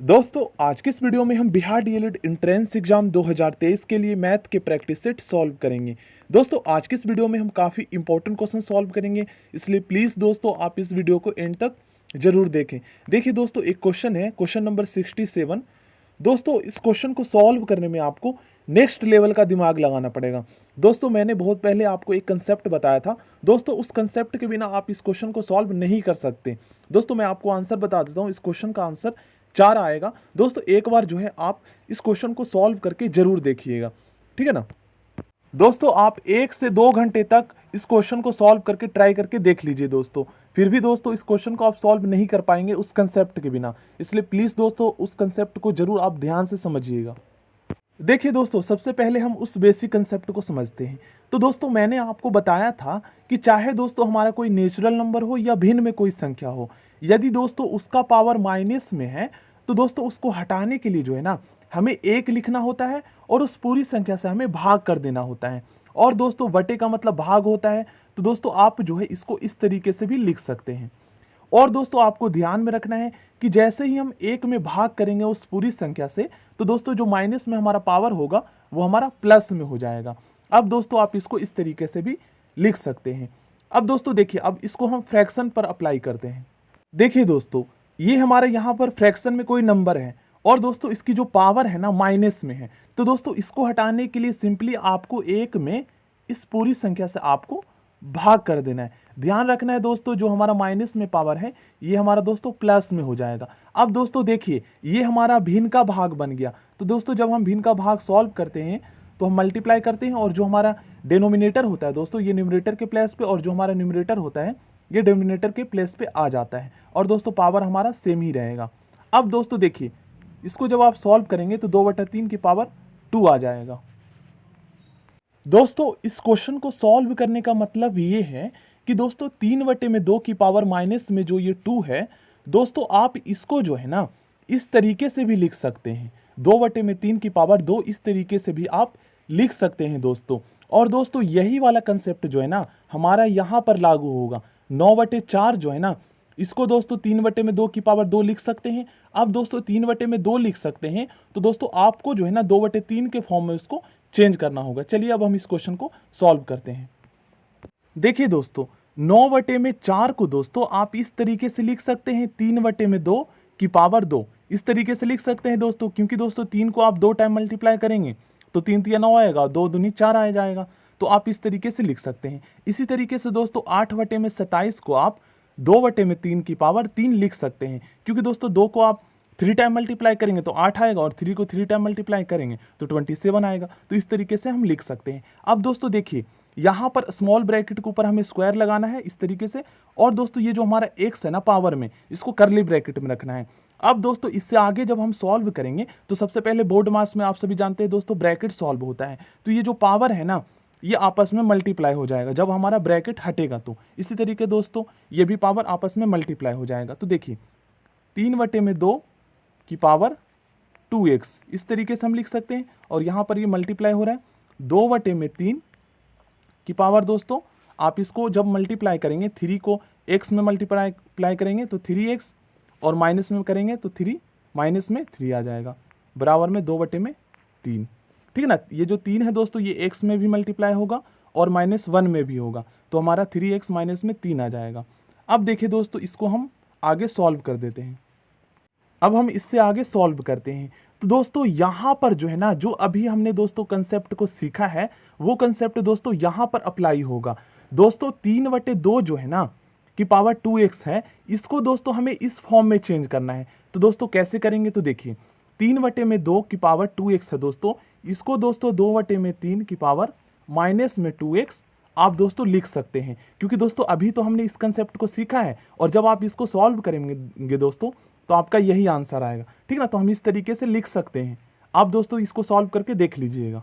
दोस्तों आज के इस वीडियो में हम बिहार डीएलएड एंट्रेंस एग्जाम 2023 के लिए मैथ के प्रैक्टिस सेट सॉल्व करेंगे। दोस्तों आज के इस वीडियो में हम काफ़ी इंपॉर्टेंट क्वेश्चन सॉल्व करेंगे, इसलिए प्लीज़ दोस्तों आप इस वीडियो को एंड तक जरूर देखें। देखिए दोस्तों, एक क्वेश्चन है, क्वेश्चन नंबर 67। दोस्तों इस क्वेश्चन को सॉल्व करने में आपको नेक्स्ट लेवल का दिमाग लगाना पड़ेगा। दोस्तों मैंने बहुत पहले आपको एक कंसेप्ट बताया था, दोस्तों उस कंसेप्ट के बिना आप इस क्वेश्चन को सॉल्व नहीं कर सकते। दोस्तों मैं आपको आंसर बता देता हूँ, इस क्वेश्चन का आंसर 4 आएगा। दोस्तों एक बार जो है आप इस क्वेश्चन को सॉल्व करके जरूर देखिएगा, ठीक है ना। दोस्तों आप 1 से 2 घंटे तक इस क्वेश्चन को सॉल्व करके ट्राई करके देख लीजिए दोस्तों, फिर भी दोस्तों इस क्वेश्चन को आप सॉल्व नहीं कर पाएंगे उस कंसेप्ट के बिना, इसलिए प्लीज़ दोस्तों उस कंसेप्ट को जरूर आप ध्यान से समझिएगा। देखिए दोस्तों, सबसे पहले हम उस बेसिक कंसेप्ट को समझते हैं। तो दोस्तों मैंने आपको बताया था कि चाहे दोस्तों हमारा कोई नेचुरल नंबर हो या भिन्न में कोई संख्या हो, यदि दोस्तों उसका पावर माइनस में है तो दोस्तों उसको हटाने के लिए जो है ना हमें 1 लिखना होता है और उस पूरी संख्या से हमें भाग कर देना होता है। और दोस्तों बटे का मतलब भाग होता है, तो दोस्तों आप जो है इसको इस तरीके से भी लिख सकते हैं। और दोस्तों आपको ध्यान में रखना है कि जैसे ही हम 1 में भाग करेंगे उस पूरी संख्या से, तो दोस्तों जो माइनस में हमारा पावर होगा वो हमारा प्लस में हो जाएगा। अब दोस्तों आप इसको इस तरीके से भी लिख सकते हैं। अब दोस्तों देखिए, अब इसको हम फ्रैक्शन पर अप्लाई करते हैं। देखिए दोस्तों, ये हमारे यहाँ पर फ्रैक्शन में कोई नंबर है और दोस्तों इसकी जो पावर है ना माइनस में है, तो दोस्तों इसको हटाने के लिए सिंपली आपको 1 में इस पूरी संख्या से आपको भाग कर देना है। ध्यान रखना है दोस्तों, जो हमारा माइनस में पावर है ये हमारा दोस्तों प्लस में हो जाएगा। अब दोस्तों देखिए, ये हमारा भिन्न का भाग बन गया। तो दोस्तों जब हम भिन्न का भाग सॉल्व करते हैं तो हम मल्टीप्लाई करते हैं, और जो हमारा डिनोमिनेटर होता है दोस्तों ये न्यूमरेटर के प्लेस पे, और जो हमारा न्यूमरेटर होता है ये डिनोमिनेटर के प्लेस पे आ जाता है, और दोस्तों पावर हमारा सेम ही रहेगा। अब दोस्तों देखिए, इसको जब आप सॉल्व करेंगे तो 2/3 की पावर 2 आ जाएगा। दोस्तों इस क्वेश्चन को सॉल्व करने का मतलब ये है कि दोस्तों 3/2 की पावर माइनस में जो ये 2 है, दोस्तों आप इसको जो है ना इस तरीके से भी लिख सकते हैं। 2/3 की पावर 2 इस तरीके से भी आप लिख सकते हैं दोस्तों। और दोस्तों यही वाला कंसेप्ट जो है ना हमारा यहाँ पर लागू होगा। 9/4 जो है ना, इसको दोस्तों 3/2 की पावर 2 लिख सकते हैं। अब दोस्तों 3/2 लिख सकते हैं, तो दोस्तों आपको जो है ना 2/3 के फॉर्म में उसको चेंज करना होगा। चलिए अब हम इस क्वेश्चन को सॉल्व करते हैं। देखिए दोस्तों, 9/4 को दोस्तों आप इस तरीके से लिख सकते हैं 3/2 की पावर 2, इस तरीके से लिख सकते हैं दोस्तों, क्योंकि दोस्तों 3 को आप 2 टाइम मल्टीप्लाई करेंगे तो 3 3 9 आएगा, 2 दूनी 4 आ जाएगा, तो आप इस तरीके से लिख सकते हैं। इसी तरीके से दोस्तों 8/27 को आप 2/3 की पावर 3 लिख सकते हैं, क्योंकि दोस्तों 2 को आप 3 टाइम मल्टीप्लाई करेंगे तो 8 आएगा, और 3 को 3 टाइम मल्टीप्लाई करेंगे तो 27 आएगा। तो इस तरीके से हम लिख सकते हैं। अब दोस्तों देखिए, यहाँ पर स्मॉल ब्रैकेट के ऊपर हमें स्क्वायर लगाना है इस तरीके से, और दोस्तों ये जो हमारा x है ना पावर में, इसको करली ब्रैकेट में रखना है। अब दोस्तों इससे आगे जब हम सॉल्व करेंगे तो सबसे पहले बोर्ड मास में आप सभी जानते हैं दोस्तों ब्रैकेट सॉल्व होता है, तो ये जो पावर है ना ये आपस में मल्टीप्लाई हो जाएगा जब हमारा ब्रैकेट हटेगा। तो इसी तरीके दोस्तों ये भी पावर आपस में मल्टीप्लाई हो जाएगा। तो देखिए 3/2 की पावर 2x इस तरीके से हम लिख सकते हैं, और यहाँ पर ये मल्टीप्लाई हो रहा है 2/3 की पावर दोस्तों आप इसको जब मल्टीप्लाई करेंगे, 3 को x में मल्टीप्लाई करेंगे तो 3x, और माइनस में करेंगे तो 3 माइनस में 3 आ जाएगा, बराबर में 2/3, ठीक है ना। ये जो 3 है दोस्तों ये x में भी मल्टीप्लाई होगा और -1 में भी होगा, तो हमारा 3x माइनस में 3 आ जाएगा। अब देखिए दोस्तों इसको हम आगे सॉल्व कर देते हैं। अब हम इससे आगे सॉल्व करते हैं। तो दोस्तों यहाँ पर जो है ना, जो अभी हमने दोस्तों कंसेप्ट को सीखा है वो कंसेप्ट दोस्तों यहाँ पर अप्लाई होगा। दोस्तों 3/2 जो है ना की पावर 2x है, इसको दोस्तों हमें इस फॉर्म में चेंज करना है। तो दोस्तों कैसे करेंगे, तो देखिए 3/2 की पावर 2x है दोस्तों, इसको दोस्तों 2/3 की पावर -2x आप दोस्तों लिख सकते हैं, क्योंकि दोस्तों अभी तो हमने इस कंसेप्ट को सीखा है, और जब आप इसको सॉल्व करेंगे दोस्तों तो आपका यही आंसर आएगा, ठीक ना। तो हम इस तरीके से लिख सकते हैं। आप दोस्तों इसको सॉल्व करके देख लीजिएगा।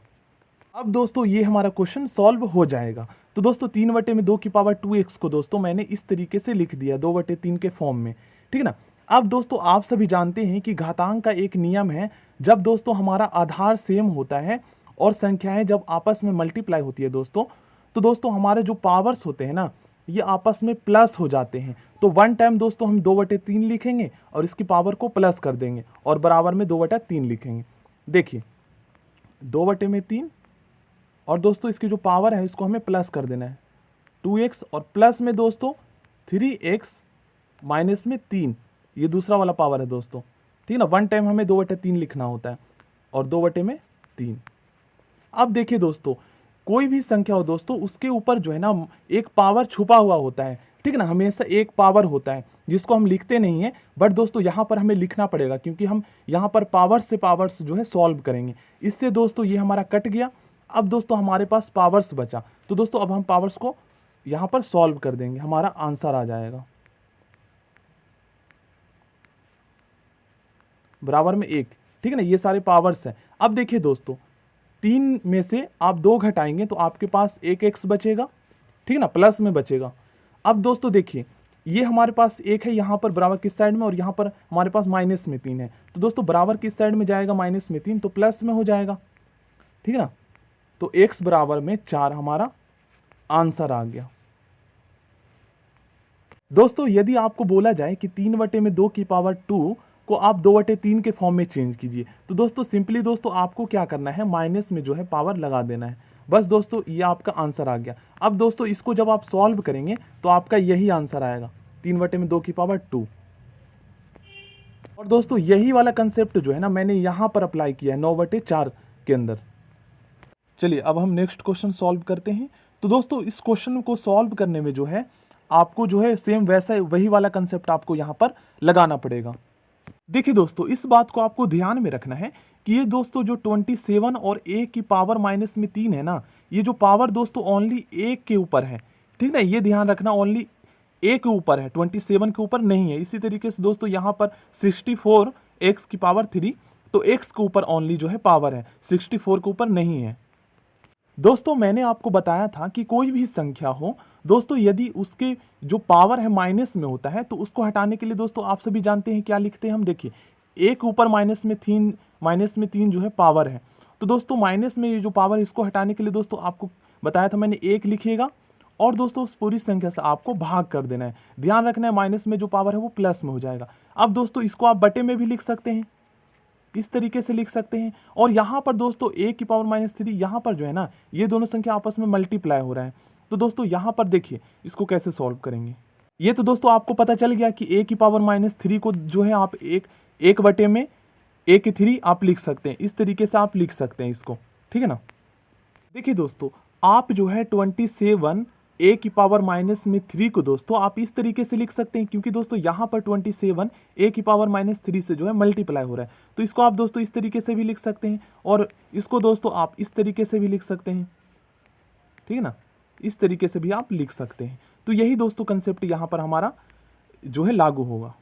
अब दोस्तों ये हमारा क्वेश्चन सॉल्व हो जाएगा। तो दोस्तों 3/2 की पावर 2x को दोस्तों मैंने इस तरीके से लिख दिया 2/3 के फॉर्म में, ठीक है ना। अब दोस्तों आप सभी जानते हैं कि घातांक का एक नियम है, जब दोस्तों हमारा आधार सेम होता है और संख्याएं जब आपस में मल्टीप्लाई होती है दोस्तों, तो दोस्तों हमारे जो पावर्स होते हैं ना ये आपस में प्लस हो जाते हैं। तो 1 टाइम दोस्तों हम 2/3 लिखेंगे और इसकी पावर को प्लस कर देंगे और बराबर में 2/3 लिखेंगे। देखिए 2/3 और दोस्तों इसकी जो पावर है इसको हमें प्लस कर देना है 2x और प्लस में दोस्तों 3x माइनस में 3, ये दूसरा वाला पावर है दोस्तों, ठीक है ना। 1 टाइम हमें 2/3 लिखना होता है और 2/3। अब देखिए दोस्तों कोई भी संख्या हो दोस्तों उसके ऊपर जो है ना एक पावर छुपा हुआ होता है, ठीक है ना। हमेशा एक पावर होता है जिसको हम लिखते नहीं हैं, बट दोस्तों यहाँ पर हमें लिखना पड़ेगा क्योंकि हम यहाँ पर पावर्स जो है सॉल्व करेंगे। इससे दोस्तों ये हमारा कट गया। अब दोस्तों हमारे पास पावर्स बचा, तो दोस्तों अब हम पावर्स को यहाँ पर सॉल्व कर देंगे, हमारा आंसर आ जाएगा बराबर में 1, ठीक है ना। ये सारे पावर्स हैं। अब देखिए दोस्तों 3 में से आप 2 घटाएंगे तो आपके पास 1x बचेगा, ठीक है ना, प्लस में बचेगा। अब दोस्तों देखिए ये हमारे पास 1 है यहाँ पर बराबर किस साइड में और यहाँ पर हमारे पास माइनस में 3 है, तो दोस्तों बराबर किस साइड में जाएगा, माइनस में 3, तो प्लस में हो जाएगा, ठीक है ना। तो x बराबर में 4 हमारा आंसर आ गया। दोस्तों यदि आपको बोला जाए कि 3/2 की पावर 2 को आप 2/3 के फॉर्म में चेंज कीजिए, तो दोस्तों सिंपली दोस्तों आपको क्या करना है, माइनस में जो है पावर लगा देना है। बस दोस्तों ये आपका आंसर आ गया। अब दोस्तों इसको जब आप सॉल्व करेंगे तो आपका यही आंसर आएगा 3/2 की पावर 2। और दोस्तों यही वाला कंसेप्ट जो है ना मैंने यहाँ पर अप्लाई किया है 9/4 के अंदर। चलिए अब हम नेक्स्ट क्वेश्चन सॉल्व करते हैं। तो दोस्तों इस क्वेश्चन को सॉल्व करने में जो है आपको जो है सेम वैसा वही वाला कंसेप्ट आपको यहाँ पर लगाना पड़ेगा। देखिए दोस्तों इस बात को आपको ध्यान में रखना है कि ये दोस्तों जो 27 और a की पावर माइनस में 3 है ना, ये जो पावर दोस्तों ओनली a के ऊपर है, ठीक ना, ये ध्यान रखना, ओनली a के ऊपर है, 27 के ऊपर नहीं है। इसी तरीके से दोस्तों यहाँ पर 64x की पावर 3, तो x के ऊपर ओनली जो है पावर है, 64 के ऊपर नहीं है। दोस्तों मैंने आपको बताया था कि कोई भी संख्या हो दोस्तों यदि उसके जो पावर है माइनस में होता है तो उसको हटाने के लिए दोस्तों आप सभी जानते हैं क्या लिखते हैं हम। देखिए एक ऊपर माइनस में 3 जो है पावर है, तो दोस्तों माइनस में ये जो पावर है इसको हटाने के लिए दोस्तों आपको बताया था मैंने 1 लिखिएगा और दोस्तों उस पूरी संख्या से आपको भाग कर देना है। ध्यान रखना है माइनस में जो पावर है वो प्लस में हो जाएगा। अब दोस्तों इसको आप बटे में भी लिख सकते हैं, इस तरीके से लिख सकते हैं। और यहाँ पर दोस्तों a की पावर -3 यहाँ पर जो है ना ये दोनों संख्या आपस में मल्टीप्लाई हो रहा है, तो दोस्तों यहाँ पर देखिए इसको कैसे सॉल्व करेंगे। ये तो दोस्तों आपको पता चल गया कि a की पावर -3 को जो है आप एक बटे में a की 3 आप लिख सकते हैं, इस तरीके से आप लिख सकते हैं इसको, ठीक है ना। देखिए दोस्तों आप जो है 27 a की पावर -3 को दोस्तों आप इस तरीके से लिख सकते हैं क्योंकि दोस्तों यहाँ पर 27 a की पावर -3 से जो है मल्टीप्लाई हो रहा है, तो इसको आप दोस्तों इस तरीके से भी लिख सकते हैं और इसको दोस्तों आप इस तरीके से भी लिख सकते हैं, ठीक है ना, इस तरीके से भी आप लिख सकते हैं। तो यही दोस्तों कंसेप्ट यहाँ पर हमारा जो है लागू होगा।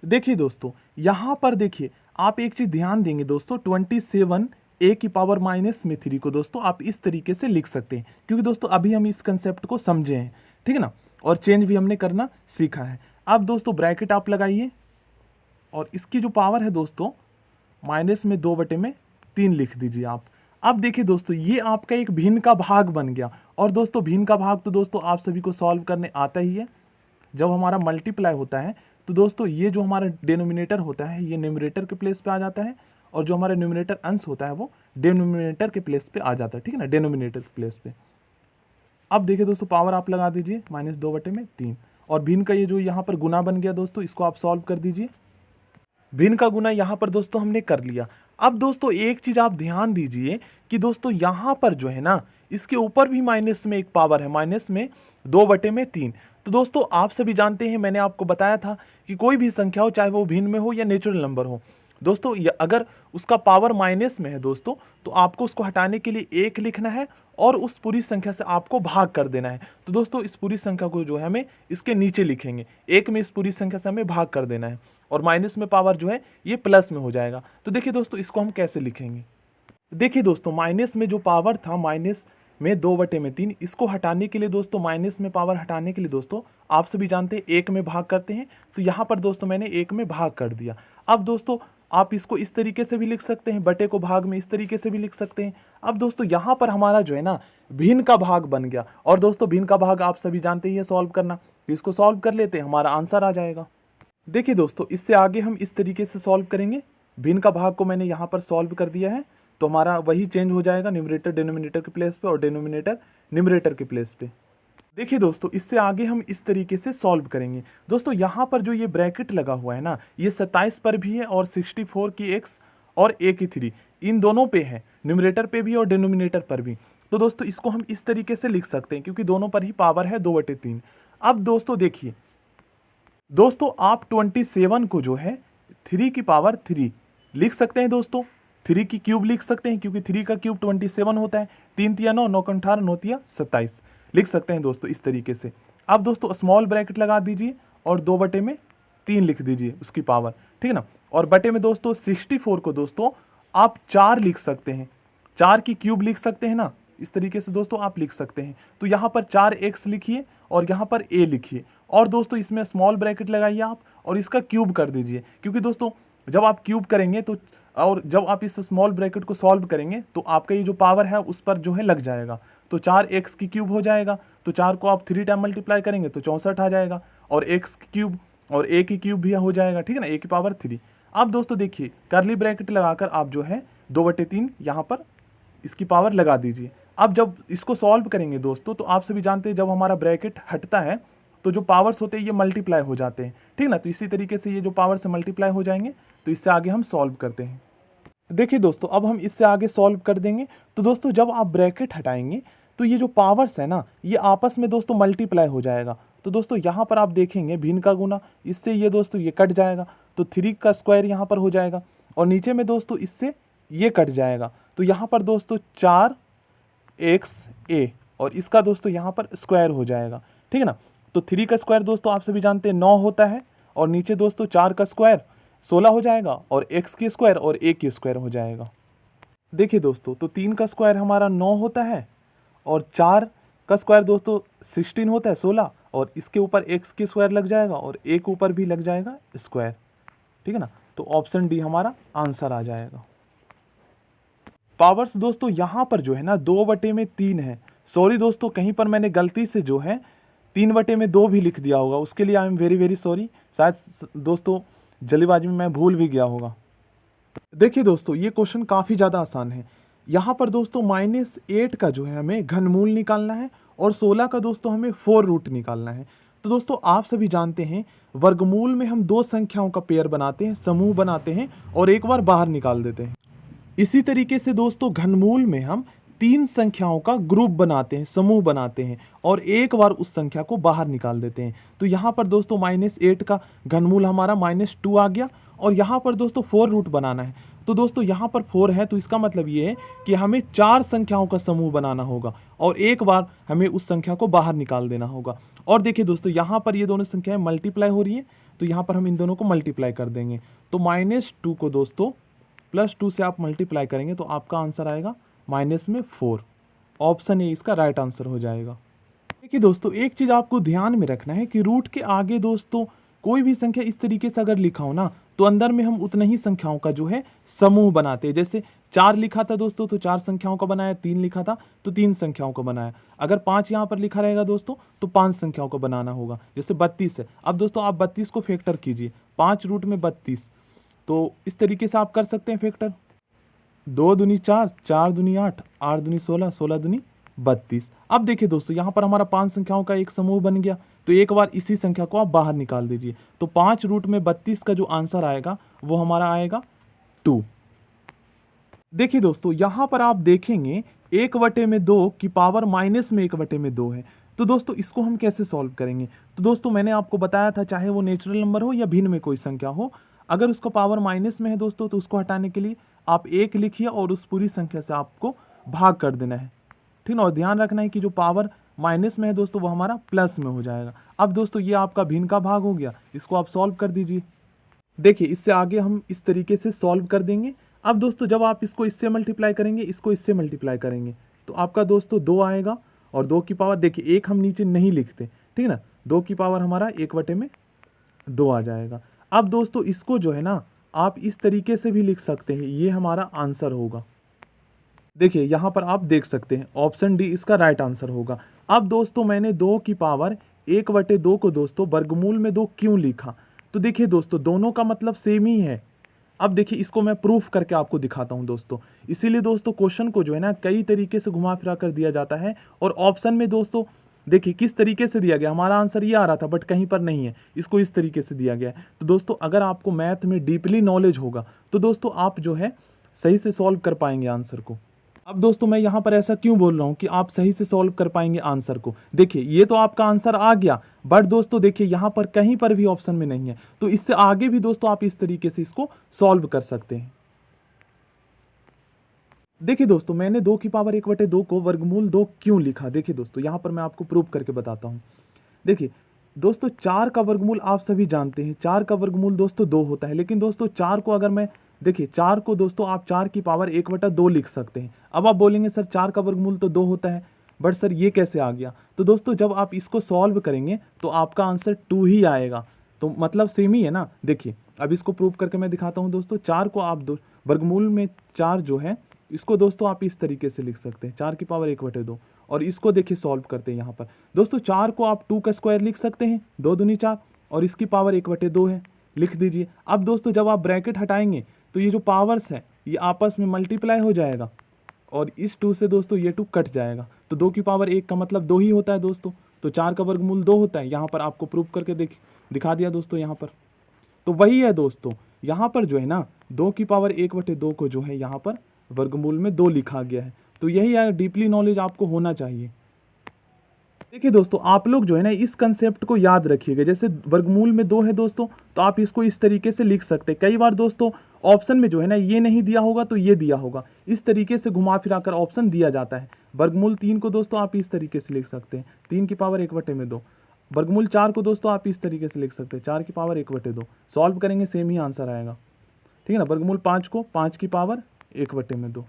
देखिए दोस्तों यहाँ पर देखिए आप एक चीज़ ध्यान देंगे दोस्तों, 27 a की पावर -3 को दोस्तों आप इस तरीके से लिख सकते हैं क्योंकि दोस्तों अभी हम इस कंसेप्ट को समझे हैं, ठीक है ना, और चेंज भी हमने करना सीखा है। अब दोस्तों ब्रैकेट आप लगाइए और इसकी जो पावर है दोस्तों -2/3 लिख दीजिए आप। अब देखिए दोस्तों ये आपका एक भिन्न का भाग बन गया और दोस्तों भिन्न का भाग तो दोस्तों आप सभी को सॉल्व करने आता ही है। जब हमारा मल्टीप्लाई होता है तो दोस्तों ये जो हमारा डिनोमिनेटर होता है ये न्यूमरेटर के प्लेस पे आ जाता है और जो हमारा न्यूमरेटर अंश होता है वो डिनोमिनेटर के प्लेस पे आ जाता है, ठीक है ना, डिनोमिनेटर के प्लेस पे। अब देखिए दोस्तों पावर आप लगा दीजिए -2/3 और भिन्न का ये जो यहाँ पर गुना बन गया दोस्तों इसको आप सॉल्व कर दीजिए। भिन्न का गुना यहाँ पर दोस्तों हमने कर लिया। अब दोस्तों एक चीज़ आप ध्यान दीजिए कि दोस्तों यहाँ पर जो है ना इसके ऊपर भी माइनस में एक पावर है, -2/3। तो दोस्तों आप सभी जानते हैं मैंने आपको बताया था कि कोई भी संख्या हो चाहे वो भिन्न में हो या नेचुरल नंबर हो दोस्तों, अगर उसका पावर माइनस में है दोस्तों तो आपको उसको हटाने के लिए 1 लिखना है और उस पूरी संख्या से आपको भाग कर देना है। तो दोस्तों इस पूरी संख्या को जो है हमें इसके नीचे लिखेंगे, 1 में इस पूरी संख्या से हमें भाग कर देना है और माइनस में पावर जो है ये प्लस में हो जाएगा। तो देखिए दोस्तों इसको हम कैसे लिखेंगे। देखिए दोस्तों माइनस में जो पावर था -2/3 इसको हटाने के लिए दोस्तों माइनस में पावर हटाने के लिए दोस्तों आप सभी जानते हैं 1 में भाग करते हैं, तो यहाँ पर दोस्तों मैंने 1 में भाग कर दिया। अब दोस्तों आप इसको इस तरीके से भी लिख सकते हैं, बटे को भाग में इस तरीके से भी लिख सकते हैं। अब दोस्तों यहाँ पर हमारा जो है ना भिन्न का भाग बन गया, और दोस्तों भिन्न का भाग आप सभी जानते ही है सॉल्व करना, तो इसको सॉल्व कर लेते हैं, हमारा आंसर आ जाएगा। देखिए दोस्तों, इससे आगे हम इस तरीके से सॉल्व करेंगे। भिन्न का भाग को मैंने यहाँ पर सॉल्व कर दिया है, तो हमारा वही चेंज हो जाएगा, न्यूमरेटर डिनोमिनेटर के प्लेस पे और डिनोमिनेटर न्यूमरेटर के प्लेस पे। देखिए दोस्तों, इससे आगे हम इस तरीके से सॉल्व करेंगे। दोस्तों यहाँ पर जो ये ब्रैकेट लगा हुआ है ना, ये 27 पर भी है और 64 की x और a की 3 इन दोनों पे है, न्यूमरेटर पे भी और डिनोमिनेटर पर भी। तो दोस्तों इसको हम इस तरीके से लिख सकते हैं, क्योंकि दोनों पर ही पावर है 2/3। अब दोस्तों देखिए दोस्तों, आप 27 को जो है 3 की पावर 3 लिख सकते हैं दोस्तों, 3 की क्यूब लिख सकते हैं, क्योंकि 3 का क्यूब 27 होता है। 3 तिया 9, 9 18, 9 तिया 27 लिख सकते हैं दोस्तों इस तरीके से। अब दोस्तों स्मॉल ब्रैकेट लगा दीजिए और 2/3 लिख दीजिए उसकी पावर, ठीक है ना। और बटे में दोस्तों 64 को दोस्तों आप 4 लिख सकते हैं, 4 की क्यूब लिख सकते हैं ना, इस तरीके से दोस्तों आप लिख सकते हैं। तो यहाँ पर 4x लिखिए और यहाँ पर a लिखिए, और दोस्तों इसमें स्मॉल ब्रैकेट लगाइए आप और इसका क्यूब कर दीजिए, क्योंकि दोस्तों जब आप क्यूब करेंगे तो और जब आप इस स्मॉल ब्रैकेट को सॉल्व करेंगे तो आपका ये जो पावर है उस पर जो है लग जाएगा, तो 4x की क्यूब हो जाएगा। तो 4 को आप 3 टाइम मल्टीप्लाई करेंगे तो 64 आ जाएगा, और x की क्यूब और a की क्यूब भी हो जाएगा, ठीक है ना, a की पावर 3। अब दोस्तों देखिए कर्ली ब्रैकेट लगाकर आप जो है 2/3 यहाँ पर इसकी पावर लगा दीजिए। अब जब इसको सॉल्व करेंगे दोस्तों, तो आप सभी जानते हैं जब हमारा ब्रैकेट हटता है तो जो पावर्स होते हैं ये मल्टीप्लाई हो जाते हैं, ठीक ना। तो इसी तरीके से ये जो पावर से मल्टीप्लाई हो जाएंगे, तो इससे आगे हम सॉल्व करते हैं। देखिए दोस्तों, अब हम इससे आगे सॉल्व कर देंगे। तो दोस्तों जब आप ब्रैकेट हटाएंगे तो ये जो पावर्स है ना, ये आपस में दोस्तों मल्टीप्लाई हो जाएगा। तो दोस्तों यहाँ पर आप देखेंगे भिन्न का गुना, इससे ये दोस्तों ये कट जाएगा, तो 3 का स्क्वायर यहाँ पर हो जाएगा, और नीचे में दोस्तों इससे ये कट जाएगा, तो यहाँ पर दोस्तों 4xa और इसका दोस्तों यहाँ पर स्क्वायर हो जाएगा, ठीक है ना। तो 3 का स्क्वायर दोस्तों आप सभी जानते हैं 9 होता है, और नीचे दोस्तों 4 का स्क्वायर 16 हो जाएगा, और x की स्क्वायर और a की स्क्वायर हो जाएगा। देखिए दोस्तों, तो 3 का स्क्वायर हमारा 9 होता है, और 4 का स्क्वायर दोस्तों 16 होता है 16, और इसके ऊपर x की स्क्वायर लग जाएगा और a के ऊपर भी लग जाएगा स्क्वायर, ठीक है ना। तो ऑप्शन डी हमारा आंसर आ जाएगा। पावर्स दोस्तों यहाँ पर जो है ना 2/3 है। सॉरी दोस्तों, कहीं पर मैंने गलती से जो है 3/2 भी लिख दिया होगा, उसके लिए I am very very sorry. शायद दोस्तों जल्दीबाजी में मैं भूल भी गया होगा। देखिए दोस्तों, ये क्वेश्चन काफ़ी ज़्यादा आसान है। यहाँ पर दोस्तों -8 का जो है हमें घनमूल निकालना है, और 16 का दोस्तों हमें 4 रूट निकालना है। तो दोस्तों आप सभी जानते हैं वर्गमूल में हम 2 संख्याओं का पेयर बनाते हैं, समूह बनाते हैं, और एक बार बाहर निकाल देते हैं। इसी तरीके से दोस्तों घनमूल में हम 3 संख्याओं का ग्रुप बनाते हैं, समूह बनाते हैं, और एक बार उस संख्या को बाहर निकाल देते हैं। तो यहाँ पर दोस्तों -8 का घनमूल हमारा -2 आ गया, और यहाँ पर दोस्तों 4 रूट बनाना है। तो दोस्तों यहाँ पर 4 है, तो इसका मतलब ये है कि हमें 4 संख्याओं का समूह बनाना होगा, और एक बार हमें उस संख्या को बाहर निकाल देना होगा। और देखिए दोस्तों, यहाँ पर ये दोनों संख्याएं मल्टीप्लाई हो रही हैं, तो यहाँ पर हम इन दोनों को मल्टीप्लाई कर देंगे। तो -2 को दोस्तों +2 से आप मल्टीप्लाई करेंगे तो आपका आंसर आएगा -4। ऑप्शन ए इसका राइट आंसर हो जाएगा। देखिए दोस्तों, एक चीज़ आपको ध्यान में रखना है कि रूट के आगे दोस्तों कोई भी संख्या इस तरीके से अगर लिखा हो ना, तो अंदर में हम उतने ही संख्याओं का जो है समूह बनाते हैं। जैसे 4 लिखा था दोस्तों तो 4 संख्याओं का बनाया, 3 लिखा था तो 3 संख्याओं का बनाया। अगर 5 यहाँ पर लिखा रहेगा दोस्तों तो 5 संख्याओं का बनाना होगा। जैसे 32 है, अब दोस्तों आप 32 को फैक्टर कीजिए, 5 रूट में 32, तो इस तरीके से आप कर सकते हैं फैक्टर। 2 दूनी 4, 4 दूनी 8, 8 दूनी 16, 16 दूनी 32। अब देखिए दोस्तों, यहाँ पर हमारा 5 संख्याओं का एक समूह बन गया, तो एक बार इसी संख्या को आप बाहर निकाल दीजिए। तो 5 रूट में 32 का जो आंसर आएगा वो हमारा आएगा 2। देखिए दोस्तों, यहाँ पर आप देखेंगे 1/2 की पावर -1/2 है। तो दोस्तों इसको हम कैसे सॉल्व करेंगे? तो दोस्तों मैंने आपको बताया था, चाहे वो नेचुरल नंबर हो या भिन्न में कोई संख्या हो, अगर उसका पावर माइनस में है दोस्तों तो उसको हटाने के लिए आप 1 लिखिए और उस पूरी संख्या से आपको भाग कर देना है, ठीक है। और ध्यान रखना है कि जो पावर माइनस में है दोस्तों वो हमारा प्लस में हो जाएगा। अब दोस्तों ये आपका भिन्न का भाग हो गया, इसको आप सॉल्व कर दीजिए। देखिए इससे आगे हम इस तरीके से सॉल्व कर देंगे। अब दोस्तों जब आप इसको इससे मल्टीप्लाई करेंगे, इसको इससे मल्टीप्लाई करेंगे, तो आपका दोस्तों 2 आएगा, और 2 की पावर देखिए 1 हम नीचे नहीं लिखते, ठीक है ना। 2 की पावर हमारा 1/2 आ जाएगा। अब दोस्तों इसको जो है ना आप इस तरीके से भी लिख सकते हैं, ये हमारा आंसर होगा। देखिए यहाँ पर आप देख सकते हैं ऑप्शन डी इसका राइट आंसर होगा। अब दोस्तों मैंने 2 की पावर 1/2 को दोस्तों वर्गमूल में 2 क्यों लिखा? तो देखिए दोस्तों दोनों का मतलब सेम ही है। अब देखिए इसको मैं प्रूफ करके आपको दिखाता हूं दोस्तों। इसीलिए दोस्तों क्वेश्चन को जो है ना कई तरीके से घुमा फिरा कर दिया जाता है, और ऑप्शन में दोस्तों देखिए किस तरीके से दिया गया। हमारा आंसर ये आ रहा था बट कहीं पर नहीं है, इसको इस तरीके से दिया गया है। तो दोस्तों अगर आपको मैथ में डीपली नॉलेज होगा तो दोस्तों आप जो है सही से सॉल्व कर पाएंगे आंसर को। अब दोस्तों मैं यहाँ पर ऐसा क्यों बोल रहा हूँ कि आप सही से सॉल्व कर पाएंगे आंसर को? देखिए ये तो आपका आंसर आ गया, बट दोस्तों देखिए यहाँ पर कहीं पर भी ऑप्शन में नहीं है, तो इससे आगे भी दोस्तों आप इस तरीके से इसको सॉल्व कर सकते हैं। देखिए दोस्तों मैंने 2 की पावर 1/2 को वर्गमूल 2 क्यों लिखा? देखिए दोस्तों यहाँ पर मैं आपको प्रूव करके बताता हूँ। देखिए दोस्तों 4 का वर्गमूल आप सभी जानते हैं, 4 का वर्गमूल दोस्तों 2 होता है, लेकिन दोस्तों 4 को अगर मैं देखिए 4 को दोस्तों आप 4 की पावर 1/2 लिख सकते हैं। अब आप बोलेंगे सर 4 का वर्गमूल तो 2 होता है, बट सर ये कैसे आ गया? तो दोस्तों जब आप इसको सॉल्व करेंगे तो आपका आंसर 2 ही आएगा, तो मतलब सेम ही है ना। देखिए अब इसको प्रूव करके मैं दिखाता हूँ दोस्तों। 4 को आप वर्गमूल में 4 जो है इसको दोस्तों आप इस तरीके से लिख सकते हैं, 4 की पावर 1/2, और इसको देखिए सॉल्व करते हैं। यहाँ पर दोस्तों 4 को आप 2 का स्क्वायर लिख सकते हैं, 2 दूनी 4, और इसकी पावर 1/2 है, लिख दीजिए। अब दोस्तों जब आप ब्रैकेट हटाएंगे तो ये जो पावर्स है ये आपस में मल्टीप्लाई हो जाएगा, और इस 2 से दोस्तों ये 2 कट जाएगा, तो 2 की पावर 1 का मतलब 2 ही होता है दोस्तों। तो 4 का वर्गमूल 2 होता है, यहाँ पर आपको प्रूव करके दिखा दिया दोस्तों यहाँ पर। तो वही है दोस्तों, यहाँ पर जो है ना 2 की पावर 1/2 को जो है यहाँ पर वर्गमूल में 2 लिखा गया है। तो यही है, डीपली नॉलेज आपको होना चाहिए। देखिए दोस्तों आप लोग जो है ना इस कंसेप्ट को याद रखिएगा। जैसे वर्गमूल में 2 है दोस्तों, तो आप इसको इस तरीके से लिख सकते हैं। कई बार दोस्तों ऑप्शन में जो है ना ये नहीं दिया होगा तो ये दिया होगा, इस तरीके से घुमा फिरा कर ऑप्शन दिया जाता है। वर्गमूल 3 को दोस्तों आप इस तरीके से लिख सकते हैं, 3 की पावर 1/2। वर्गमूल 4 को दोस्तों आप इस तरीके से लिख सकते हैं, 4 की पावर 1/2। सॉल्व करेंगे सेम ही आंसर आएगा, ठीक है ना। वर्गमूल 5 को 5 की पावर 1/2।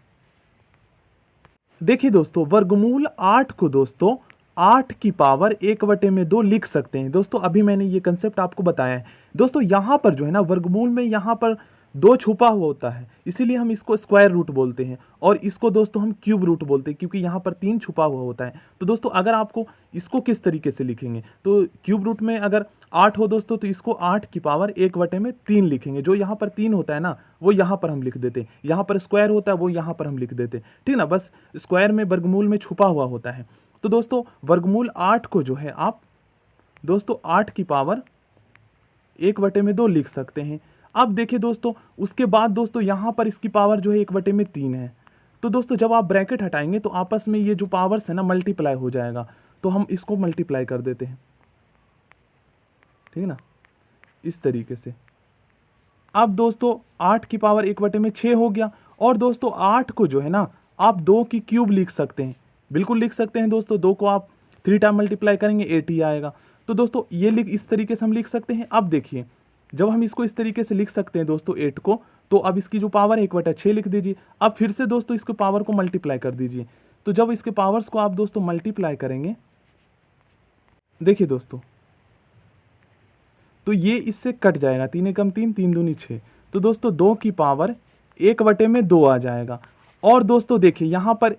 देखिए दोस्तों वर्गमूल 8 को दोस्तों 8 की पावर 1/2 लिख सकते हैं। दोस्तों अभी मैंने ये कंसेप्ट आपको बताया है। दोस्तों यहाँ पर जो है ना वर्गमूल में यहाँ पर 2 छुपा हुआ होता है, इसीलिए हम इसको स्क्वायर रूट बोलते हैं, और इसको दोस्तों हम क्यूब रूट बोलते हैं, क्योंकि यहाँ पर 3 छुपा हुआ होता है। तो दोस्तों अगर आपको इसको किस तरीके से लिखेंगे, तो क्यूब रूट में अगर 8 हो दोस्तों तो इसको 8 की पावर 1/3 लिखेंगे। जो यहाँ पर 3 होता है ना वो यहाँ पर हम लिख देते हैं, यहाँ पर स्क्वायर होता है वो यहाँ पर हम लिख देते हैं, ठीक ना। बस स्क्वायर में वर्गमूल में छुपा हुआ होता है। तो दोस्तों वर्गमूल 8 को जो है आप दोस्तों 8 की पावर 1/2 लिख सकते हैं। अब देखिए दोस्तों उसके बाद दोस्तों यहाँ पर इसकी पावर जो है 1/3 है। तो दोस्तों जब आप ब्रैकेट हटाएंगे तो आपस में ये जो पावर्स है ना मल्टीप्लाई हो जाएगा, तो हम इसको मल्टीप्लाई कर देते हैं, ठीक है ना, इस तरीके से। अब दोस्तों 8 की पावर 1/6 हो गया, और दोस्तों 8 को जो है ना आप 2 की क्यूब लिख सकते हैं, बिल्कुल लिख सकते हैं दोस्तों। 2 को आप 3 टाइम मल्टीप्लाई करेंगे 8 ही आएगा। तो दोस्तों ये इस तरीके से हम लिख सकते हैं। अब देखिए जब हम इसको इस तरीके से लिख सकते हैं दोस्तों 8 को, तो अब इसकी जो पावर है 1/6 लिख दीजिए। अब फिर से दोस्तों इसके पावर को मल्टीप्लाई कर दीजिए। तो जब इसके पावर्स को आप दोस्तों मल्टीप्लाई करेंगे, देखिए दोस्तों तो ये इससे कट जाएगा, 3 एकम 3, 3 दूनी 6। तो दोस्तों 2 की पावर 1/2 आ जाएगा। और दोस्तों देखिए यहाँ पर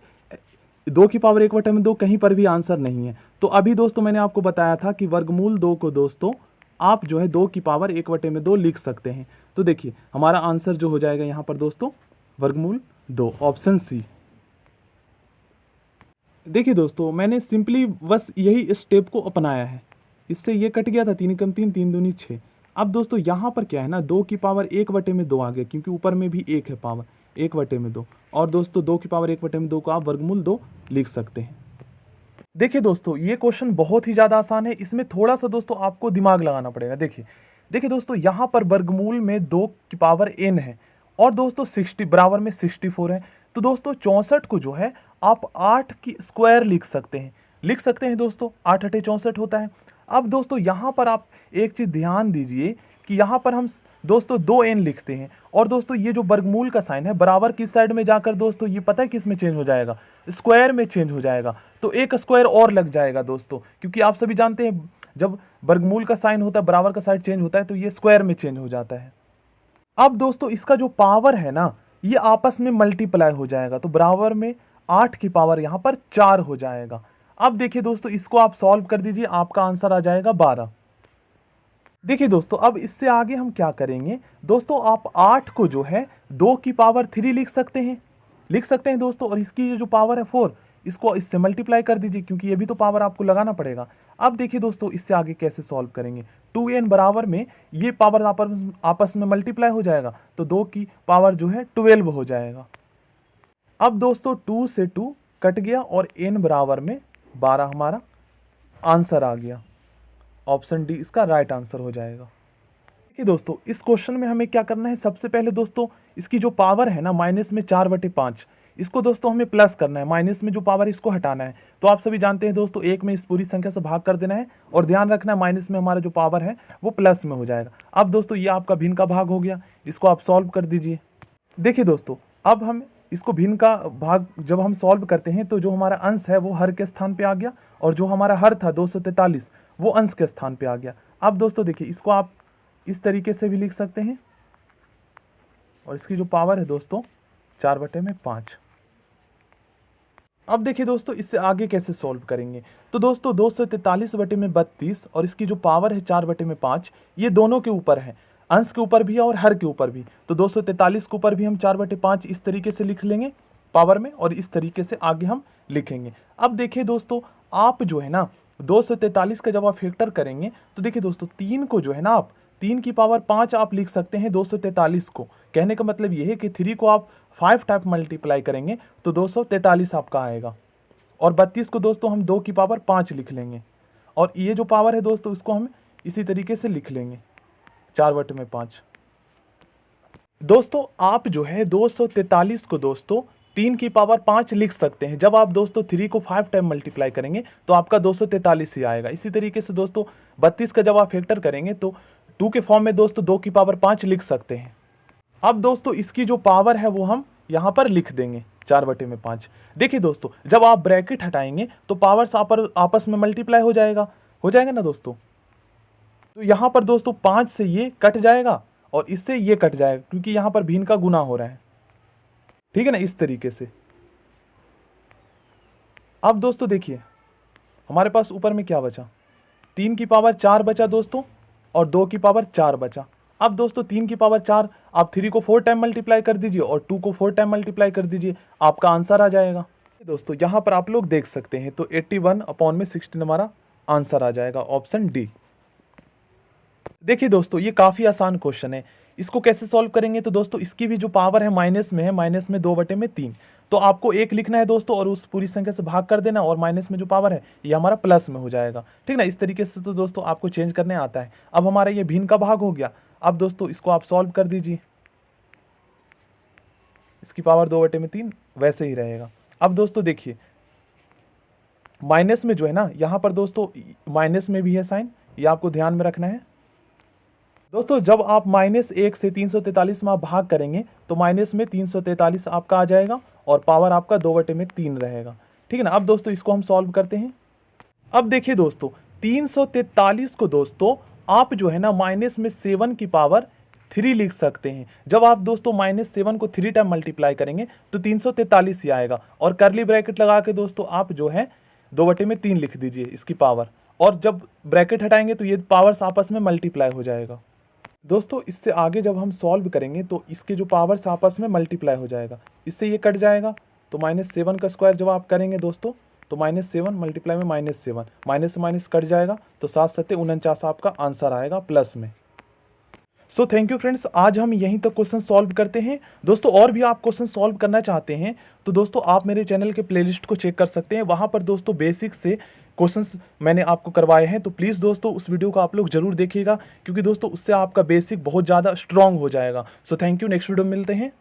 2 की पावर 1/2 कहीं पर भी आंसर नहीं है। तो अभी दोस्तों मैंने आपको बताया था कि वर्गमूल 2 को दोस्तों आप जो है 2 की पावर 1/2 लिख सकते हैं। तो देखिए हमारा आंसर जो हो जाएगा यहाँ पर दोस्तों वर्गमूल 2, ऑप्शन सी। देखिए दोस्तों मैंने सिंपली बस यही स्टेप को अपनाया है, इससे ये कट गया था, 3 एकम 3, 3 दूनी 6। अब दोस्तों यहाँ पर क्या है ना 2 की पावर 1/2 आ गया, क्योंकि ऊपर में भी 1 है पावर 1/2। और दोस्तों 2 की पावर 1/2 को आप वर्गमूल 2 लिख सकते हैं। देखिए दोस्तों ये क्वेश्चन बहुत ही ज़्यादा आसान है, इसमें थोड़ा सा दोस्तों आपको दिमाग लगाना पड़ेगा। देखिए दोस्तों यहाँ पर वर्गमूल में 2 की पावर n है, और दोस्तों 60 बराबर में 64 है। तो दोस्तों 64 को जो है आप 8 की स्क्वायर लिख सकते हैं दोस्तों, 8 8 64 होता है। अब दोस्तों यहाँ पर आप एक चीज़ ध्यान दीजिए कि यहाँ पर हम दोस्तों 2n लिखते हैं, और दोस्तों ये जो वर्गमूल का साइन है बराबर किस साइड में जाकर दोस्तों ये पता है किस में चेंज हो जाएगा, स्क्वायर में चेंज हो जाएगा। तो एक स्क्वायर और लग जाएगा दोस्तों, क्योंकि आप सभी जानते हैं जब वर्गमूल का साइन होता है बराबर का साइड चेंज होता है तो ये स्क्वायर में चेंज हो जाता है। अब दोस्तों इसका जो पावर है ना, ये आपस में मल्टीप्लाई हो जाएगा, तो बराबर में 8 की पावर यहाँ पर 4 हो जाएगा। अब देखिए दोस्तों, इसको आप सॉल्व कर दीजिए, आपका आंसर आ जाएगा 12। देखिए दोस्तों, अब इससे आगे हम क्या करेंगे दोस्तों, आप 8 को जो है 2 की पावर 3 लिख सकते हैं दोस्तों, और इसकी ये जो पावर है 4, इसको इससे मल्टीप्लाई कर दीजिए, क्योंकि ये भी तो पावर आपको लगाना पड़ेगा। अब देखिए दोस्तों, इससे आगे कैसे सॉल्व करेंगे। 2n बराबर में ये पावर आपस में मल्टीप्लाई हो जाएगा, तो 2 की पावर जो है 12 हो जाएगा। अब दोस्तों 2 से 2 कट गया और n बराबर में 12 हमारा आंसर आ गया। ऑप्शन डी इसका राइट आंसर हो जाएगा। देखिए दोस्तों, इस क्वेश्चन में हमें क्या करना है, सबसे पहले दोस्तों इसकी जो पावर है ना माइनस में 4/5, इसको दोस्तों हमें प्लस करना है, माइनस में जो पावर है इसको हटाना है। तो आप सभी जानते हैं दोस्तों, 1 में इस पूरी संख्या से भाग कर देना है, और ध्यान रखना है माइनस में हमारा जो पावर है वो प्लस में हो जाएगा। अब दोस्तों ये आपका भिन्न का भाग हो गया, इसको आप सॉल्व कर दीजिए। देखिए दोस्तों, अब हम इसको भिन्न का भाग जब हम सॉल्व करते हैं, तो जो हमारा अंश है वो हर के स्थान पे आ गया, और जो हमारा हर था 243 वो अंश के स्थान पे आ गया। अब दोस्तों देखिए, इसको आप इस तरीके से भी लिख सकते हैं, और इसकी जो पावर है दोस्तों 4/5। अब देखिए दोस्तों, इससे आगे कैसे सॉल्व करेंगे। तो दोस्तों 243/32 और इसकी जो पावर है 4/5, ये दोनों के ऊपर है, अंश के ऊपर भी है और हर के ऊपर भी। तो 243 के ऊपर भी हम 4/5 इस तरीके से लिख लेंगे पावर में, और इस तरीके से आगे हम लिखेंगे। अब देखिए दोस्तों, आप जो है ना 243 का जब आप फैक्टर करेंगे, तो देखिए दोस्तों 3 को जो है ना आप 3 की पावर 5 आप लिख सकते हैं 243 को। कहने का मतलब ये है कि 3 को आप 5 टाइप मल्टीप्लाई करेंगे तो 243 आपका आएगा, और 32 को दोस्तों हम 2 की पावर 5 लिख लेंगे, और ये जो पावर है दोस्तों इसको हम इसी तरीके से लिख लेंगे 4/5। दोस्तों आप जो है 243 को दोस्तों 3 की पावर 5 लिख सकते हैं। जब आप दोस्तों 3 को 5 टाइम मल्टीप्लाई करेंगे तो आपका 243 ही आएगा। इसी तरीके से दोस्तों 32 का जब आप फैक्टर करेंगे तो 2 के फॉर्म में दोस्तों 2 की पावर 5 लिख सकते हैं। अब दोस्तों इसकी जो पावर है वो हम यहाँ पर लिख देंगे 4/5। देखिए दोस्तों, जब आप ब्रैकेट हटाएंगे तो पावर्स आपस में मल्टीप्लाई हो जाएगा ना दोस्तों। तो यहाँ पर दोस्तों 5 से ये कट जाएगा और इससे ये कट जाएगा, क्योंकि यहाँ पर भिन्न का गुना हो रहा है, ठीक है ना, इस तरीके से। अब दोस्तों देखिए, हमारे पास ऊपर में क्या बचा, 3 की पावर 4 बचा दोस्तों, और 2 की पावर 4 बचा। अब दोस्तों 3 की पावर 4 आप 3 को 4 टाइम मल्टीप्लाई कर दीजिए और 2 को 4 टाइम मल्टीप्लाई कर दीजिए, आपका आंसर आ जाएगा। दोस्तों यहाँ पर आप लोग देख सकते हैं, तो 81/16 हमारा आंसर आ जाएगा, ऑप्शन डी। देखिए दोस्तों, ये काफ़ी आसान क्वेश्चन है। इसको कैसे सॉल्व करेंगे, तो दोस्तों इसकी भी जो पावर है माइनस में है, माइनस में 2/3, तो आपको 1 लिखना है दोस्तों, और उस पूरी संख्या से भाग कर देना, और माइनस में जो पावर है ये हमारा प्लस में हो जाएगा, ठीक ना। इस तरीके से तो दोस्तों आपको चेंज करने आता है। अब हमारा ये भिन्न का भाग हो गया। अब दोस्तों इसको आप सॉल्व कर दीजिए, इसकी पावर 2/3 वैसे ही रहेगा। अब दोस्तों देखिए, माइनस में जो है ना, यहाँ पर दोस्तों माइनस में भी है साइन, ये आपको ध्यान में रखना है दोस्तों। जब आप -1 से 343 में आप भाग करेंगे तो माइनस में 343 आपका आ जाएगा, और पावर आपका 2/3 रहेगा, ठीक है ना। अब दोस्तों इसको हम सॉल्व करते हैं। अब देखिए दोस्तों, 343 को दोस्तों आप जो है ना माइनस में 7 की पावर 3 लिख सकते हैं। जब आप दोस्तों -7 को 3 टाइम मल्टीप्लाई करेंगे तो 343 ही आएगा, और करली ब्रैकेट लगा के दोस्तों आप जो है 2/3 लिख दीजिए इसकी पावर, और जब ब्रैकेट हटाएंगे तो ये पावर्स आपस में मल्टीप्लाई हो जाएगा। दोस्तों इससे आगे जब हम सॉल्व करेंगे तो इसके जो पावर्स आपस में मल्टीप्लाई हो जाएगा, इससे ये कट जाएगा, तो -7 का स्क्वायर जब आप करेंगे दोस्तों तो -7 मल्टीप्लाई में -7, माइनस से माइनस कट जाएगा, तो 7×7 = 49 आपका आंसर आएगा प्लस में। सो थैंक यू फ्रेंड्स, आज हम यहीं तक क्वेश्चन सॉल्व करते हैं दोस्तों। और भी आप क्वेश्चन सॉल्व करना चाहते हैं तो दोस्तों आप मेरे चैनल के प्लेलिस्ट को चेक कर सकते हैं, वहाँ पर दोस्तों बेसिक से क्वेश्चंस मैंने आपको करवाए हैं। तो प्लीज़ दोस्तों उस वीडियो को आप लोग जरूर देखिएगा, क्योंकि दोस्तों उससे आपका बेसिक बहुत ज़्यादा स्ट्रॉन्ग हो जाएगा। So thank you, next video में मिलते हैं।